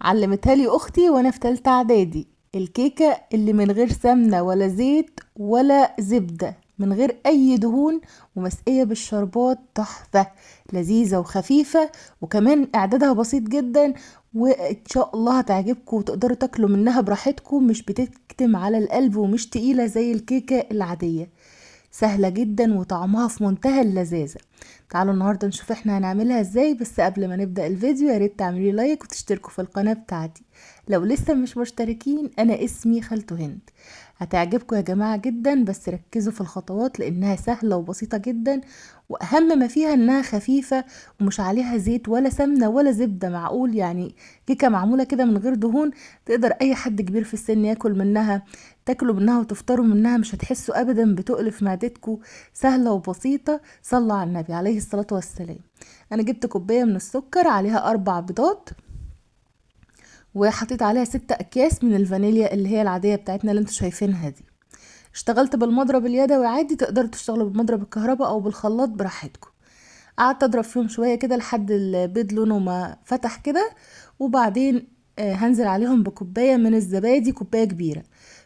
علمتها لي اختي وانا في تالتة اعدادي. الكيكة اللي من غير سمنة ولا زيت ولا زبدة، من غير اي دهون، ومسقية بالشربات، تحفة، لذيذة وخفيفة، وكمان اعدادها بسيط جدا، وان شاء الله هتعجبكم وتقدروا تاكلوا منها براحتكم، مش بتكتم على القلب ومش تقيلة زي الكيكة العادية. سهلة جدا وطعمها في منتهى اللذاذة. تعالوا النهاردة نشوف احنا هنعملها ازاي، بس قبل ما نبدأ الفيديو ياريت تعملي لايك وتشتركوا في القناة بتاعتي لو لسه مش مشتركين. انا اسمي خالته هند. هتعجبكم يا جماعة جدا، بس ركزوا في الخطوات لانها سهلة وبسيطة جدا، واهم ما فيها انها خفيفة ومش عليها زيت ولا سمنة ولا زبدة. معقول يعني كيكة معمولة كده من غير دهون، تقدر اي حد كبير في السن ياكل منها، تاكلوا منها وتفطروا منها، مش هتحسوا ابدا بتقل في معدتكم. سهلة وبسيطة. صلوا على النبي عليه الصلاة والسلام. انا جبت كوباية من السكر، عليها 4 بيضات، وحطيت عليها 6 اكياس من الفانيليا اللي هي العادية بتاعتنا اللي انتوا شايفينها دي. اشتغلت بالمضرب اليدوي عادي، تقدروا تشتغلوا بالمضرب الكهرباء او بالخلاط براحتكم. قعدت اضرب فيهم شوية كده لحد البيض لونه ما فتح كده، وبعدين هنزل عليهم بكوباية من الزبادي، كوباية كبيرة.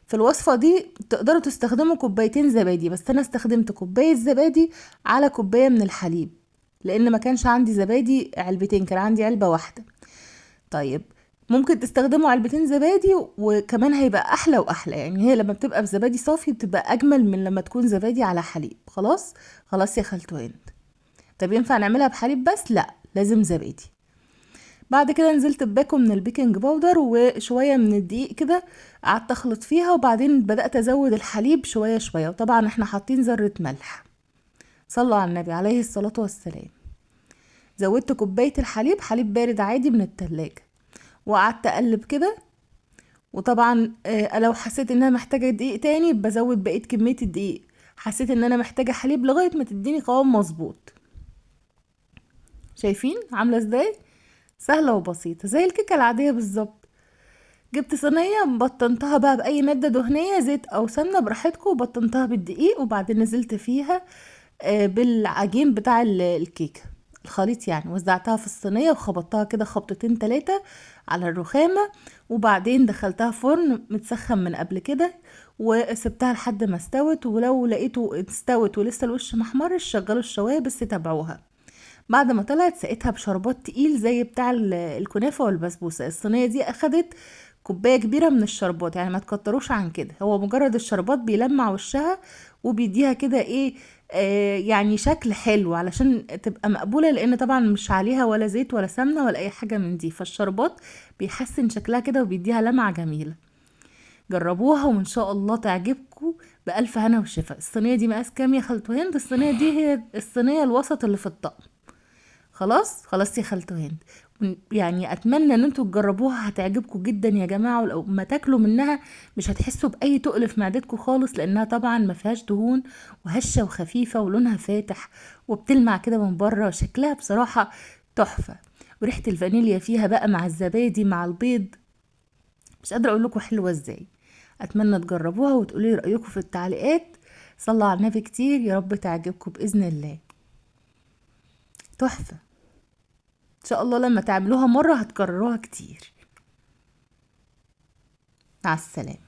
في الوصفة دي تقدروا تستخدموا كوبايتين زبادي، بس انا استخدمت كوباية زبادي على كوباية من الحليب، لان ما كانش عندي زبادي علبتين، كان عندي علبة واحدة. طيب، ممكن تستخدموا علبتين زبادي وكمان هيبقى احلى واحلى، يعني هي لما بتبقى بزبادي صافي بتبقى اجمل من لما تكون زبادي على حليب. خلاص خلاص يا خالته هند. طب ينفع نعملها بحليب بس؟ لا، لازم زبادي. بعد كده نزلت بباكو من البيكنج باودر وشوية من الدقيق كده، قعدت اخلط فيها، وبعدين بدأت ازود الحليب شوية شوية، وطبعا احنا حاطين ذرة ملح. صلوا على النبي عليه الصلاة والسلام. زودت كوباية الحليب، حليب بارد عادي من التلاجة، وقعدت اقلب كده. وطبعا لو حسيت ان انا محتاجة دقيق تاني بزود بقية كمية الدقيق. حسيت ان انا محتاجة حليب لغاية ما تديني قوام مظبوط. شايفين عاملة ازاي؟ سهلة وبسيطة زي الكيكة العادية بالظبط. جبت صينية بطنتها بقى بأي مادة دهنية، زيت أو سمنة براحتكم، وبطنتها بالدقيق، وبعدين نزلت فيها بالعجين بتاع الكيكة، الخليط يعني. وزعتها في الصينية وخبطتها كده خبطتين 3 على الرخامة، وبعدين دخلتها فرن متسخن من قبل كده، وسبتها لحد ما استوت. ولو لقيته استوت ولسه الوش محمرش، شغلوا الشواية بس تابعوها. بعد ما طلعت سقيتها بشربات تقيل زي بتاع الكنافة والبسبوسة. الصينية دي اخدت كوباية كبيرة من الشربات، يعني ما تكتروش عن كده، هو مجرد الشربات بيلمع وشها وبيديها كده ايه، يعني شكل حلو علشان تبقى مقبولة، لان طبعا مش عليها ولا زيت ولا سمنة ولا اي حاجة من دي، فالشربات بيحسن شكلها كده وبيديها لمعة جميلة. جربوها وان شاء الله تعجبكم. بألف هنا وشفا. الصينية دي مقاس كام يا خالته هند؟ الصينية دي هي الصينية الوسط اللي في الطقم. خلاص خلاص يا خالته هند. يعني اتمنى ان انتوا تجربوها، هتعجبكم جدا يا جماعه، ولو ما تاكلوا منها مش هتحسوا باي تقل في معدتكم خالص، لانها طبعا ما فيهاش دهون، وهشه وخفيفه ولونها فاتح، وبتلمع كده من بره، وشكلها بصراحه تحفه. وريحه الفانيليا فيها بقى مع الزبادي مع البيض، مش قادره اقول لكم حلوه ازاي. اتمنى تجربوها وتقولوا لي رايكم في التعليقات. صلوا على النبي كتير، يا رب تعجبكم باذن الله. تحفه. ان شاء الله لما تعملوها مرة هتكرروها كتير. مع السلامة.